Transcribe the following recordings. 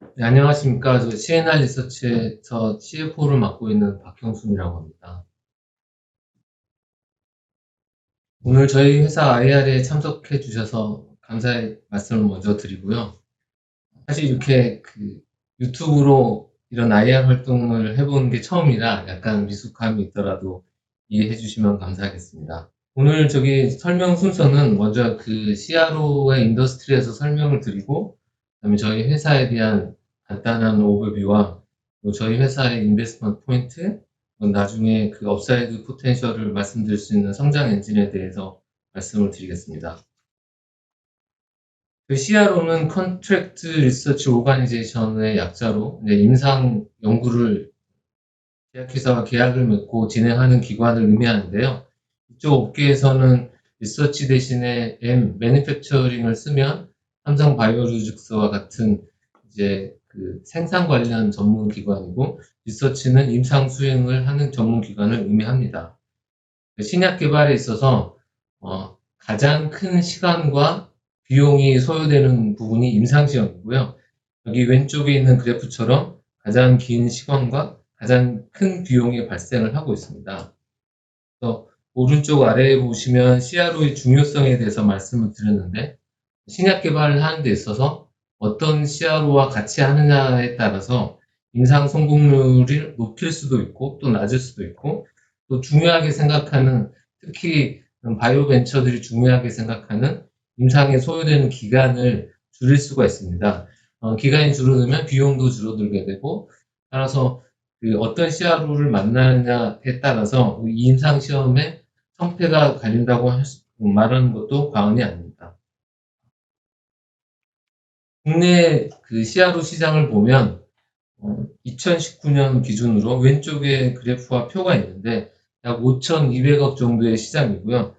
네, 안녕하십니까. 저 CNR 리서치에서 CFO를 맡고 있는 박형순이라고 합니다. 오늘 저희 회사 IR에 참석해 주셔서 감사의 말씀을 먼저 드리고요. 사실 이렇게 유튜브로 이런 IR 활동을 해보는 게 처음이라 약간 미숙함이 있더라도 이해해 주시면 감사하겠습니다. 오늘 저기 설명 순서는 먼저 CRO의 인더스트리에서 설명을 드리고, 그다음에 저희 회사에 대한 간단한 오버뷰와 또 저희 회사의 인베스트먼트 포인트, 나중에 업사이드 포텐셜을 말씀드릴 수 있는 성장 엔진에 대해서 말씀을 드리겠습니다. CRO는 Contract Research Organization의 약자로 이제 임상 연구를 제약회사와 계약을 맺고 진행하는 기관을 의미하는데요. 이쪽 업계에서는 리서치 대신에 매니팩처링을 쓰면 삼성 바이오로직스와 같은 이제 생산 관련 전문 기관이고, 리서치는 임상 수행을 하는 전문 기관을 의미합니다. 신약 개발에 있어서 가장 큰 시간과 비용이 소요되는 부분이 임상시험이고요. 여기 왼쪽에 있는 그래프처럼 가장 긴 시간과 가장 큰 비용이 발생을 하고 있습니다. 그래서 오른쪽 아래에 보시면 CRO의 중요성에 대해서 말씀을 드렸는데, 신약 개발을 하는 데 있어서 어떤 CRO와 같이 하느냐에 따라서 임상 성공률을 높일 수도 있고 또 낮을 수도 있고, 또 중요하게 생각하는, 특히 바이오 벤처들이 중요하게 생각하는 임상에 소요되는 기간을 줄일 수가 있습니다. 기간이 줄어들면 비용도 줄어들게 되고, 따라서 어떤 CRO를 만나느냐에 따라서 이 임상 시험의 성패가 갈린다고 말하는 것도 과언이 아닙니다. 국내 CRO 시장을 보면 2019년 기준으로 왼쪽에 그래프와 표가 있는데 약 5,200억 정도의 시장이고요.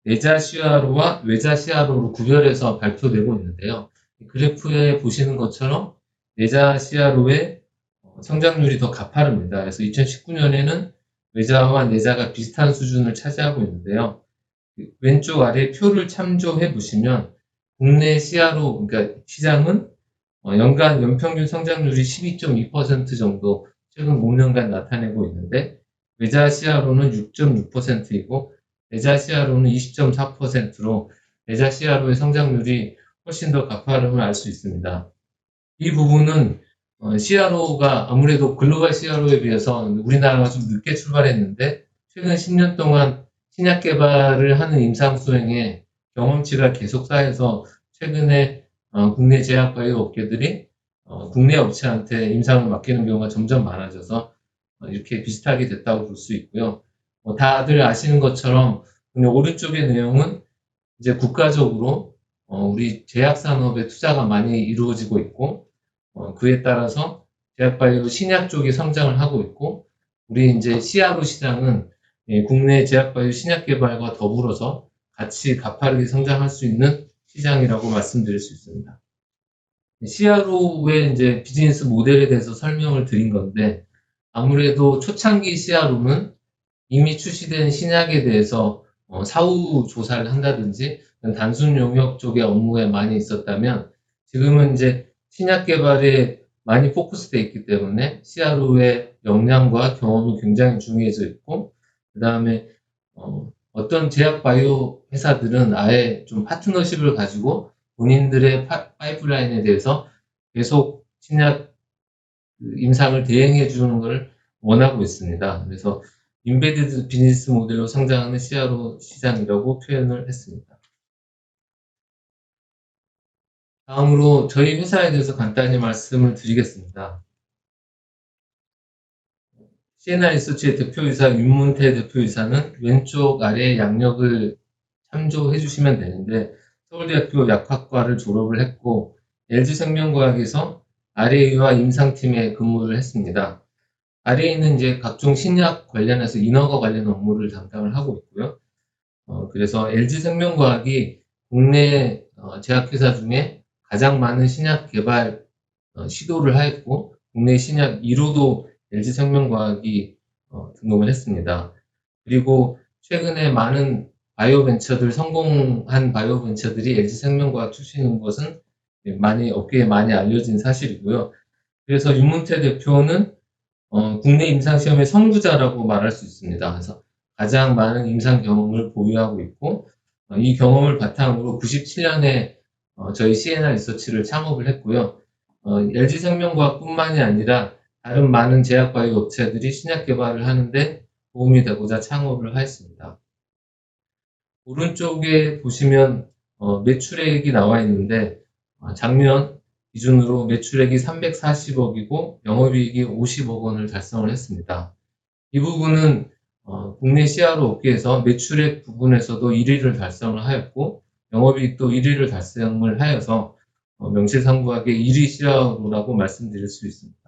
내자 CRO와 외자 CRO로 구별해서 발표되고 있는데요. 그래프에 보시는 것처럼 내자 CRO의 성장률이 더 가파릅니다. 그래서 2019년에는 외자와 내자가 비슷한 수준을 차지하고 있는데요. 왼쪽 아래 표를 참조해 보시면 국내 CRO, 그러니까 시장은 연간 연평균 성장률이 12.2% 정도 최근 5년간 나타내고 있는데, 외자 CRO는 6.6%이고 내자 CRO는 20.4%로 내자 CRO의 성장률이 훨씬 더 가파름을 알 수 있습니다. 이 부분은 CRO가 아무래도 글로벌 CRO에 비해서 우리나라가 좀 늦게 출발했는데, 최근 10년 동안 신약 개발을 하는 임상 수행에 경험치가 계속 쌓여서 최근에 국내 제약 바이오 업계들이 국내 업체한테 임상을 맡기는 경우가 점점 많아져서 이렇게 비슷하게 됐다고 볼 수 있고요. 다들 아시는 것처럼 오른쪽의 내용은 이제 국가적으로 우리 제약 산업에 투자가 많이 이루어지고 있고, 그에 따라서 제약바이오 신약 쪽이 성장을 하고 있고, 우리 이제 CRO 시장은 국내 제약바이오 신약 개발과 더불어서 같이 가파르게 성장할 수 있는 시장이라고 말씀드릴 수 있습니다. CRO의 이제 비즈니스 모델에 대해서 설명을 드린 건데, 아무래도 초창기 CRO는 이미 출시된 신약에 대해서 사후 조사를 한다든지 단순 용역 쪽의 업무에 많이 있었다면, 지금은 이제 신약 개발에 많이 포커스되어 있기 때문에 CRO의 역량과 경험이 굉장히 중요해져 있고, 그 다음에 어떤 제약 바이오 회사들은 아예 좀 파트너십을 가지고 본인들의 파이프라인에 대해서 계속 신약 임상을 대행해 주는 걸 원하고 있습니다. 그래서 인베디드 비즈니스 모델로 성장하는 CRO 시장이라고 표현을 했습니다. 다음으로 저희 회사에 대해서 간단히 말씀을 드리겠습니다. CNR 리서치의 대표이사 윤문태 대표이사는 왼쪽 아래 양력을 참조해 주시면 되는데, 서울대학교 약학과를 졸업을 했고 LG생명과학에서 RA와 임상팀에 근무를 했습니다. RA는 이제 각종 신약 관련해서 인허가 관련 업무를 담당을 하고 있고요. 그래서 LG생명과학이 국내 제약회사 중에 가장 많은 신약 개발 시도를 하였고, 국내 신약 1호도 LG생명과학이 등록을 했습니다. 그리고 최근에 많은 바이오 벤처들, 성공한 바이오 벤처들이 LG생명과학 출신인 것은 업계에 많이 알려진 사실이고요. 그래서 윤문태 대표는 국내 임상시험의 선구자라고 말할 수 있습니다. 그래서 가장 많은 임상 경험을 보유하고 있고, 이 경험을 바탕으로 97년에 저희 CNR 리서치를 창업을 했고요. LG생명과학뿐만이 아니라 다른 많은 제약바이오 업체들이 신약 개발을 하는데 도움이 되고자 창업을 하였습니다. 오른쪽에 보시면 매출액이 나와 있는데 작년 기준으로 매출액이 340억이고 영업이익이 50억 원을 달성을 했습니다. 이 부분은 국내 CRO 업계에서 매출액 부분에서도 1위를 달성을 하였고 영업이익도 1위를 달성을 하여서 명실상부하게 1위 CRO라고 말씀드릴 수 있습니다.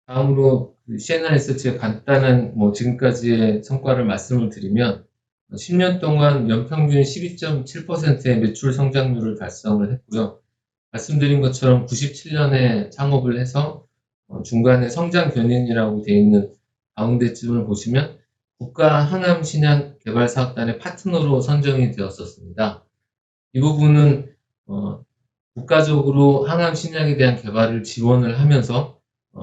다음으로 CNR 리서치의 간단한 지금까지의 성과를 말씀을 드리면 10년 동안 연평균 12.7%의 매출 성장률을 달성을 했고요. 말씀드린 것처럼 97년에 창업을 해서 중간에 성장 견인이라고 되어 있는 가운데쯤을 보시면 국가 항암 신약 개발 사업단의 파트너로 선정이 되었었습니다. 이 부분은 국가적으로 항암 신약에 대한 개발을 지원을 하면서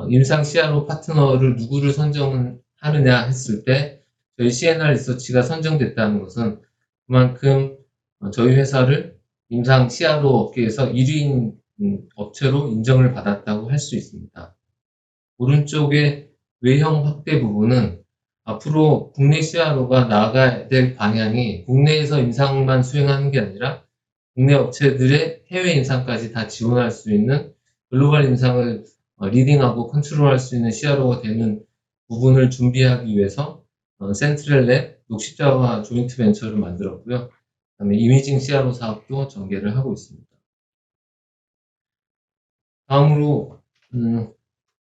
임상 CRO 파트너를 누구를 선정하느냐 했을 때 저희 CNR 리서치가 선정됐다는 것은 그만큼 저희 회사를 임상 CRO 업계에서 1위인 업체로 인정을 받았다고 할 수 있습니다. 오른쪽의 외형 확대 부분은 앞으로 국내 CRO가 나아가야 될 방향이 국내에서 임상만 수행하는 게 아니라 국내 업체들의 해외 임상까지 다 지원할 수 있는 글로벌 임상을 리딩하고 컨트롤할 수 있는 CRO가 되는 부분을 준비하기 위해서 센트럴랩 녹십자와 조인트 벤처를 만들었고요. 그다음에 이미징 CRO 사업도 전개를 하고 있습니다. 다음으로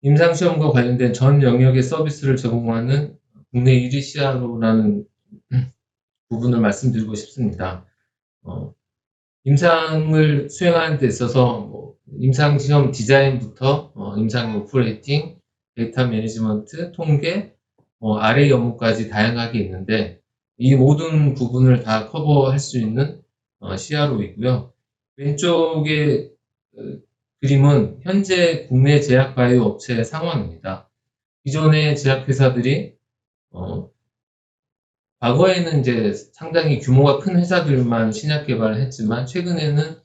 임상시험과 관련된 전 영역의 서비스를 제공하는 국내 1위 CRO라는 부분을 말씀드리고 싶습니다. 임상을 수행하는 데 있어서 임상시험 디자인부터 임상 오퍼레이팅, 데이터 매니지먼트, 통계, RA 업무까지 다양하게 있는데 이 모든 부분을 다 커버할 수 있는 CRO이고요. 왼쪽의 그림은 현재 국내 제약바이오 업체의 상황입니다. 기존의 제약회사들이 과거에는 이제 상당히 규모가 큰 회사들만 신약 개발을 했지만 최근에는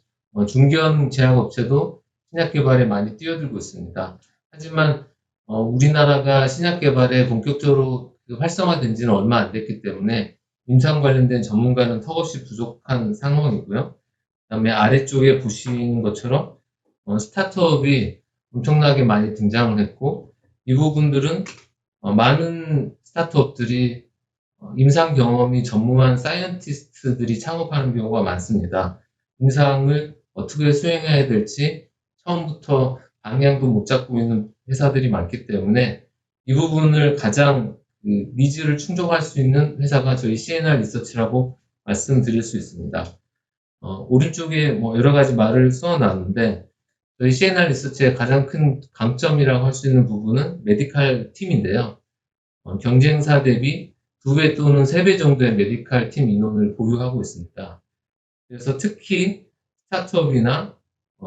중견 제약업체도 신약 개발에 많이 뛰어들고 있습니다. 하지만 우리나라가 신약 개발에 본격적으로 활성화된 지는 얼마 안 됐기 때문에 임상 관련된 전문가는 턱없이 부족한 상황이고요. 그다음에 아래쪽에 보시는 것처럼 스타트업이 엄청나게 많이 등장을 했고 이 부분들은 많은 스타트업들이 임상 경험이 전무한 사이언티스트들이 창업하는 경우가 많습니다. 임상을 어떻게 수행해야 될지 처음부터 방향도 못 잡고 있는 회사들이 많기 때문에 이 부분을 가장 니즈를 충족할 수 있는 회사가 저희 CNR 리서치라고 말씀드릴 수 있습니다. 오른쪽에 여러 가지 말을 써놨는데 저희 CNR 리서치의 가장 큰 강점이라고 할 수 있는 부분은 메디칼 팀인데요. 경쟁사 대비 2배 또는 3배 정도의 메디칼 팀 인원을 보유하고 있습니다. 그래서 특히 스타트업이나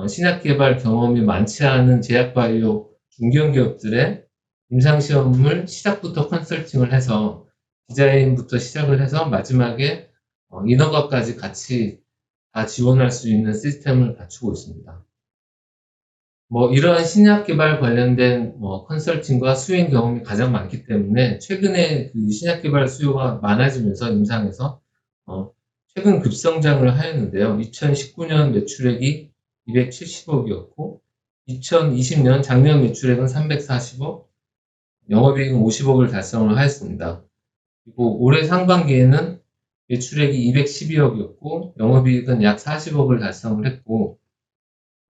신약 개발 경험이 많지 않은 제약바이오 중견기업들의 임상시험을 시작부터 컨설팅을 해서 디자인부터 시작을 해서 마지막에 인허가까지 같이 다 지원할 수 있는 시스템을 갖추고 있습니다. 이러한 신약 개발 관련된 컨설팅과 수행 경험이 가장 많기 때문에 최근에 그 신약 개발 수요가 많아지면서 임상에서 최근 급성장을 하였는데요. 2019년 매출액이 270억이었고 2020년 작년 매출액은 340억, 영업이익은 50억을 달성을 하였습니다. 그리고 올해 상반기에는 매출액이 212억이었고 영업이익은 약 40억을 달성을 했고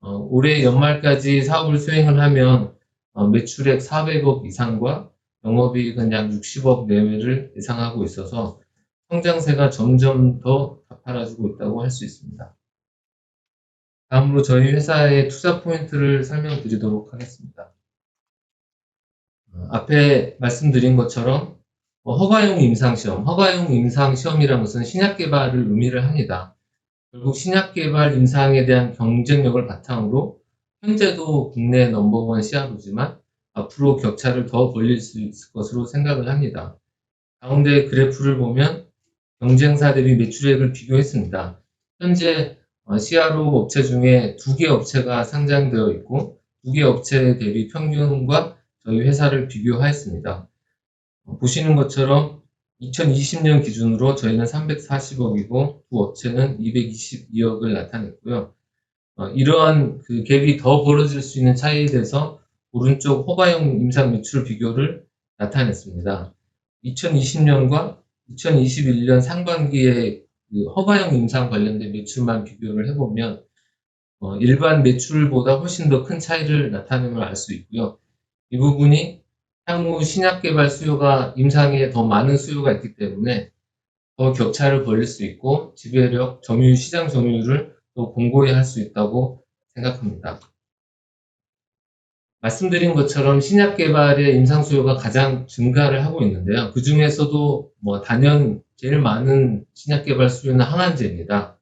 올해 연말까지 사업을 수행을 하면 매출액 400억 이상과 영업이익은 약 60억 내외를 예상하고 있어서 성장세가 점점 더 가팔라지고 있다고 할 수 있습니다. 다음으로 저희 회사의 투자 포인트를 설명드리도록 하겠습니다. 앞에 말씀드린 것처럼 허가용 임상시험이라는 것은 신약 개발을 의미를 합니다. 결국 신약 개발 임상에 대한 경쟁력을 바탕으로 현재도 국내 넘버원 CRO지만 앞으로 격차를 더 벌릴 수 있을 것으로 생각을 합니다. 가운데 그래프를 보면 경쟁사 대비 매출액을 비교했습니다. 현재 CRO 업체 중에 2개 업체가 상장되어 있고 2개 업체 대비 평균과 저희 회사를 비교하였습니다. 보시는 것처럼 2020년 기준으로 저희는 340억이고 두 업체는 222억을 나타냈고요. 이러한 그 갭이 더 벌어질 수 있는 차이에 대해서 오른쪽 허가형 임상 매출 비교를 나타냈습니다. 2020년과 2021년 상반기에 그 허가형 임상 관련된 매출만 비교를 해보면 일반 매출보다 훨씬 더 큰 차이를 나타내는 걸 알 수 있고요. 이 부분이 향후 신약 개발 수요가 임상에 더 많은 수요가 있기 때문에 더 격차를 벌릴 수 있고 지배력, 점유율, 시장 점유율을 더 공고히 할 수 있다고 생각합니다. 말씀드린 것처럼 신약 개발의 임상 수요가 가장 증가를 하고 있는데요. 그 중에서도 단연 제일 많은 신약 개발 수요는 항암제입니다.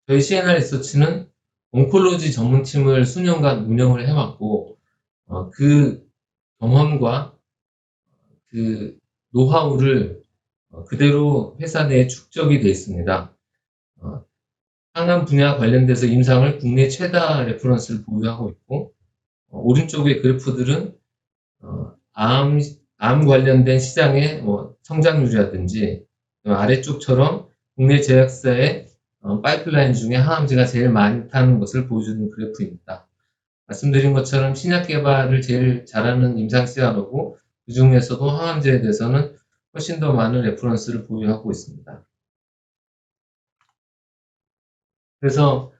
저희 CNR 리서치는 온콜로지 전문팀을 수년간 운영을 해왔고 그 경험과 그 노하우를 그대로 회사 내에 축적이 되어 있습니다. 항암 분야 관련돼서 임상을 국내 최다 레퍼런스를 보유하고 있고 오른쪽의 그래프들은 암 관련된 시장의 성장률이라든지 아래쪽처럼 국내 제약사의 파이프라인 중에 항암제가 제일 많다는 것을 보여주는 그래프입니다. 말씀드린 것처럼 신약 개발을 제일 잘하는 임상 CRO고 그 중에서도 항암제에 대해서는 훨씬 더 많은 레퍼런스를 보유하고 있습니다. 그래서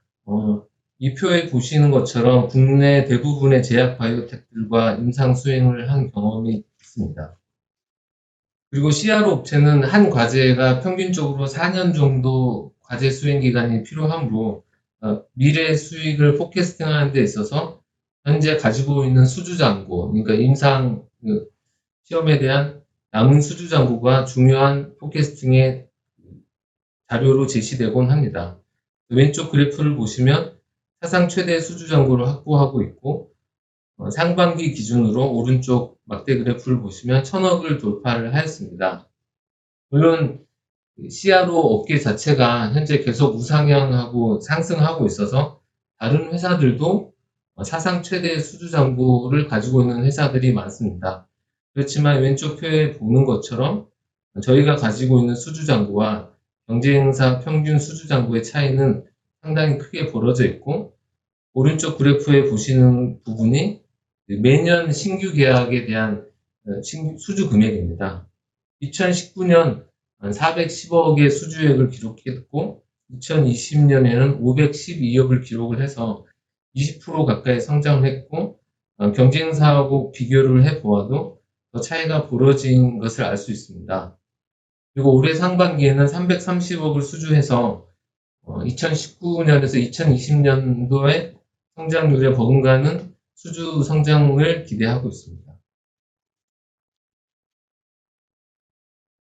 이 표에 보시는 것처럼 국내 대부분의 제약 바이오텍들과 임상 수행을 한 경험이 있습니다. 그리고 CRO 업체는 한 과제가 평균적으로 4년 정도 과제 수행 기간이 필요하므로 미래 수익을 포캐스팅하는 데 있어서 현재 가지고 있는 수주잔고, 그러니까 임상 시험에 대한 남은 수주잔고가 중요한 포캐스팅의 자료로 제시되곤 합니다. 왼쪽 그래프를 보시면 사상 최대 수주잔고를 확보하고 있고 상반기 기준으로 오른쪽 막대 그래프를 보시면 1000억을 돌파를 하였습니다. 물론 CRO 업계 자체가 현재 계속 우상향하고 상승하고 있어서 다른 회사들도 사상 최대 수주잔고를 가지고 있는 회사들이 많습니다. 그렇지만 왼쪽 표에 보는 것처럼 저희가 가지고 있는 수주잔고와 경쟁사 평균 수주잔고의 차이는 상당히 크게 벌어져 있고 오른쪽 그래프에 보시는 부분이 매년 신규 계약에 대한 수주 금액입니다. 2019년 410억의 수주액을 기록했고 2020년에는 512억을 기록을 해서 20% 가까이 성장을 했고 경쟁사하고 비교를 해보아도 더 차이가 벌어진 것을 알 수 있습니다. 그리고 올해 상반기에는 330억을 수주해서 2019년에서 2020년도에 성장률에 버금가는 수주 성장을 기대하고 있습니다.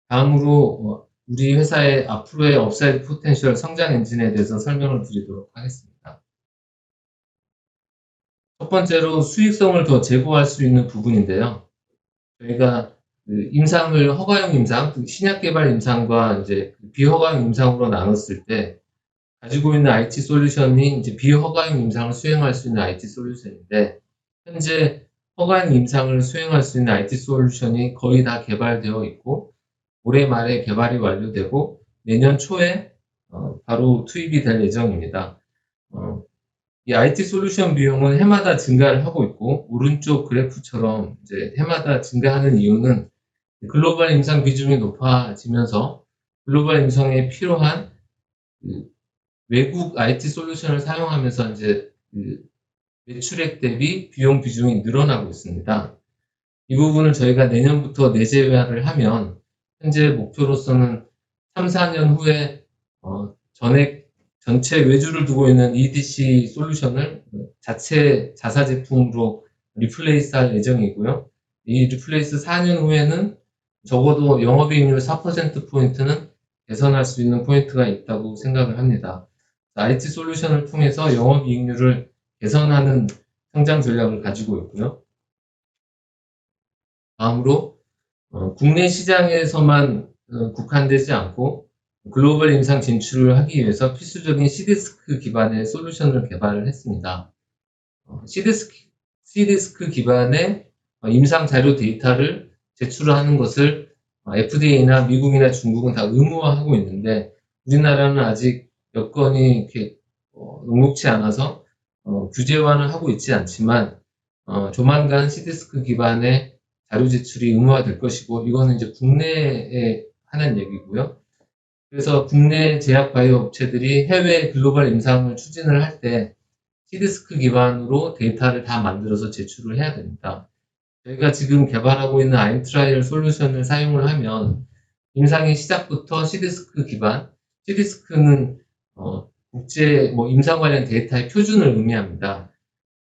다음으로 우리 회사의 앞으로의 업사이드 포텐셜 성장 엔진에 대해서 설명을 드리도록 하겠습니다. 첫 번째로 수익성을 더 제고할 수 있는 부분인데요. 저희가 임상을 허가용 임상, 신약 개발 임상과 이제 비허가용 임상으로 나눴을 때 가지고 있는 IT 솔루션이 이제 비허가용 임상을 수행할 수 있는 IT 솔루션인데 현재 허가용 임상을 수행할 수 있는 IT 솔루션이 거의 다 개발되어 있고 올해 말에 개발이 완료되고 내년 초에 바로 투입이 될 예정입니다. 이 IT 솔루션 비용은 해마다 증가를 하고 있고 오른쪽 그래프처럼 이제 해마다 증가하는 이유는 글로벌 임상 비중이 높아지면서 글로벌 임상에 필요한 외국 IT 솔루션을 사용하면서 이제 매출액 대비 비용 비중이 늘어나고 있습니다. 이 부분을 저희가 내년부터 내재화를 하면 현재 목표로서는 3, 4년 후에 전체 외주를 두고 있는 EDC 솔루션을 자체 자사 제품으로 리플레이스 할 예정이고요. 이 리플레이스 4년 후에는 적어도 영업이익률 4%포인트는 개선할 수 있는 포인트가 있다고 생각을 합니다. IT 솔루션을 통해서 영업이익률을 개선하는 성장 전략을 가지고 있고요. 다음으로 국내 시장에서만 국한되지 않고 글로벌 임상 진출을 하기 위해서 필수적인 C디스크 기반의 솔루션을 개발을 했습니다. C디스크 기반의 임상 자료 데이터를 제출하는 것을 FDA나 미국이나 중국은 다 의무화하고 있는데 우리나라는 아직 여건이 이렇게 녹록치 않아서 규제화는 하고 있지 않지만 조만간 C디스크 기반의 자료 제출이 의무화될 것이고 이거는 이제 국내에 하는 얘기고요. 그래서 국내 제약 바이오 업체들이 해외 글로벌 임상을 추진을 할 때 C디스크 기반으로 데이터를 다 만들어서 제출을 해야 됩니다. 저희가 지금 개발하고 있는 아임트라이얼 솔루션을 사용을 하면 임상의 시작부터 C디스크 기반, C디스크는 국제 임상 관련 데이터의 표준을 의미합니다.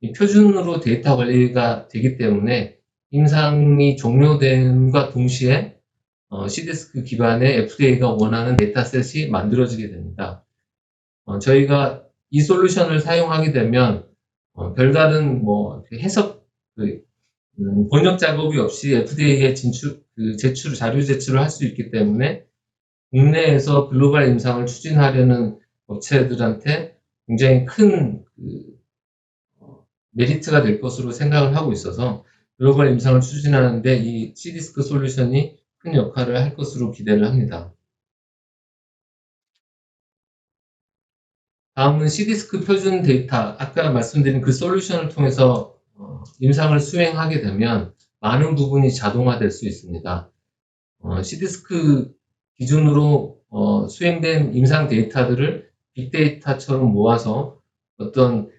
이 표준으로 데이터 관리가 되기 때문에 임상이 종료됨과 동시에 C디스크 기반의 FDA가 원하는 데이터셋이 만들어지게 됩니다. 저희가 이 솔루션을 사용하게 되면 별다른 해석, 번역 작업이 없이 FDA에 자료 제출을 할 수 있기 때문에 국내에서 글로벌 임상을 추진하려는 업체들한테 굉장히 큰 메리트가 될 것으로 생각을 하고 있어서 글로벌 임상을 추진하는데 이 C디스크 솔루션이 큰 역할을 할 것으로 기대를 합니다. 다음은 C디스크 표준 데이터, 아까 말씀드린 그 솔루션을 통해서 임상을 수행하게 되면 많은 부분이 자동화될 수 있습니다. C디스크 기준으로 수행된 임상 데이터들을 빅데이터처럼 모아서 어떤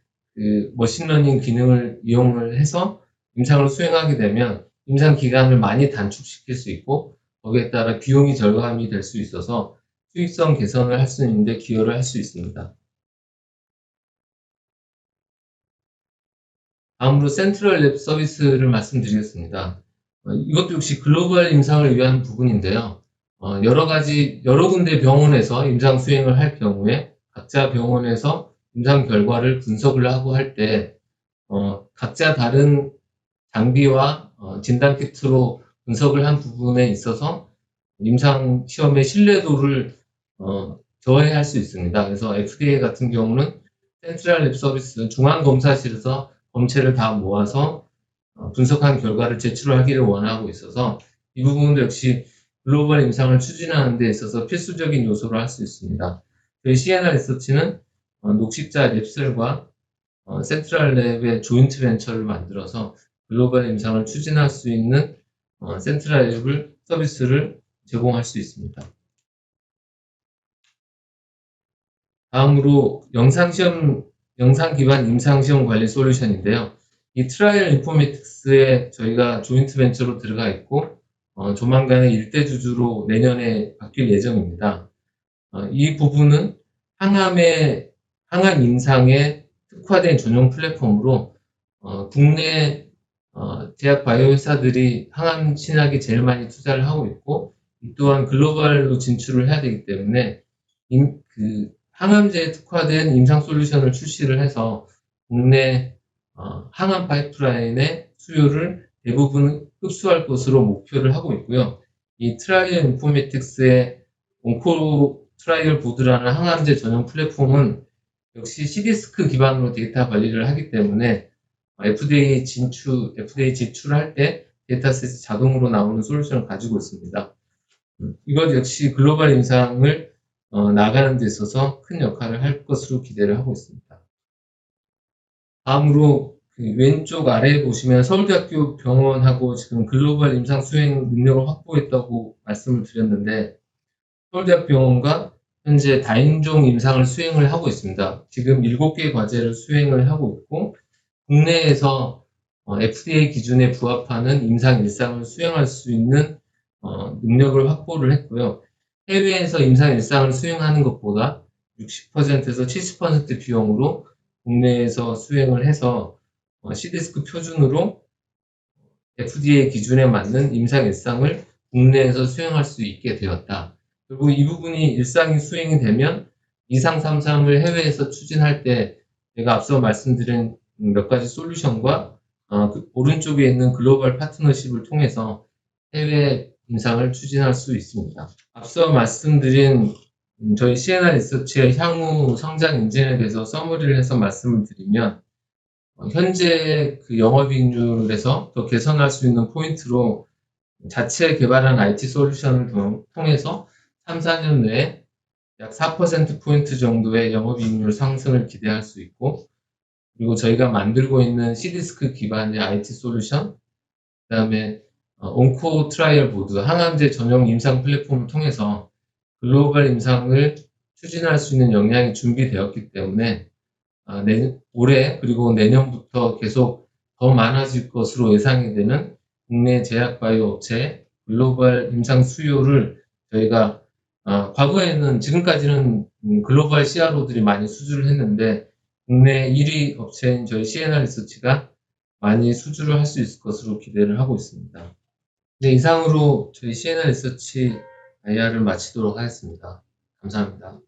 머신러닝 기능을 이용을 해서 임상을 수행하게 되면 임상 기간을 많이 단축시킬 수 있고 거기에 따라 비용이 절감이 될 수 있어서 수익성 개선을 할 수 있는데 기여를 할 수 있습니다. 다음으로 센트럴 랩 서비스를 말씀드리겠습니다. 이것도 역시 글로벌 임상을 위한 부분인데요. 여러 군데 병원에서 임상 수행을 할 경우에 각자 병원에서 임상 결과를 분석을 하고 할 때 각자 다른 장비와 진단 키트로 분석을 한 부분에 있어서 임상 시험의 신뢰도를 저해할 수 있습니다. 그래서 FDA 같은 경우는 센트럴 랩 서비스 중앙검사실에서 검체를 다 모아서 분석한 결과를 제출하기를 원하고 있어서 이 부분도 역시 글로벌 임상을 추진하는 데 있어서 필수적인 요소로 할 수 있습니다. 저희 CNR 리서치는 녹십자 랩셀과 센트럴 랩의 조인트 벤처를 만들어서 글로벌 임상을 추진할 수 있는 센트럴 랩을 서비스를 제공할 수 있습니다. 다음으로 영상 기반 임상시험 관리 솔루션인데요. 이 트라이얼 인포메틱스에 저희가 조인트 벤처로 들어가 있고 조만간에 일대주주로 내년에 바뀔 예정입니다. 이 부분은 항암 임상에 특화된 전용 플랫폼으로 국내 제약 바이오 회사들이 항암 신약에 제일 많이 투자를 하고 있고 이 또한 글로벌로 진출을 해야 되기 때문에 항암제에 특화된 임상 솔루션을 출시를 해서 국내 항암 파이프라인의 수요를 대부분 흡수할 것으로 목표를 하고 있고요. 이 트라이얼 인포메틱스의 온코 트라이얼 보드라는 항암제 전용 플랫폼은 역시 C디스크 기반으로 데이터 관리를 하기 때문에 FDA 제출할 때 데이터셋이 자동으로 나오는 솔루션을 가지고 있습니다. 이것 역시 글로벌 임상을 나가는 데 있어서 큰 역할을 할 것으로 기대를 하고 있습니다. 다음으로 왼쪽 아래에 보시면 서울대학교 병원하고 지금 글로벌 임상 수행 능력을 확보했다고 말씀을 드렸는데 서울대학 병원과 현재 다인종 임상을 수행을 하고 있습니다. 지금 7개의 과제를 수행을 하고 있고 국내에서 FDA 기준에 부합하는 임상 일상을 수행할 수 있는 능력을 확보를 했고요. 해외에서 임상 일상을 수행하는 것보다 60%에서 70% 비용으로 국내에서 수행을 해서 C디스크 표준으로 FDA 기준에 맞는 임상 일상을 국내에서 수행할 수 있게 되었다. 그리고 이 부분이 일상이 수행이 되면 2333을 해외에서 추진할 때 제가 앞서 말씀드린 몇 가지 솔루션과 오른쪽에 있는 글로벌 파트너십을 통해서 해외 임상을 추진할 수 있습니다. 앞서 말씀드린 저희 CNR 리서치의 향후 성장 인진에 대해서 서머리를 해서 말씀을 드리면 현재 그 영업이익률에서 더 개선할 수 있는 포인트로 자체 개발한 IT 솔루션을 통해서 3, 4년 내에 약 4%포인트 정도의 영업이익률 상승을 기대할 수 있고, 그리고 저희가 만들고 있는 C디스크 기반의 IT 솔루션, 그 다음에 온코 트라이얼 보드, 항암제 전용 임상 플랫폼을 통해서 글로벌 임상을 추진할 수 있는 역량이 준비되었기 때문에 올해 그리고 내년부터 계속 더 많아질 것으로 예상이 되는 국내 제약바이오 업체의 글로벌 임상 수요를 저희가 과거에는 지금까지는 글로벌 CRO들이 많이 수주를 했는데 국내 1위 업체인 저희 CNR 리서치가 많이 수주를 할 수 있을 것으로 기대를 하고 있습니다. 네, 이상으로 저희 CNR 리서치 IR을 마치도록 하겠습니다. 감사합니다.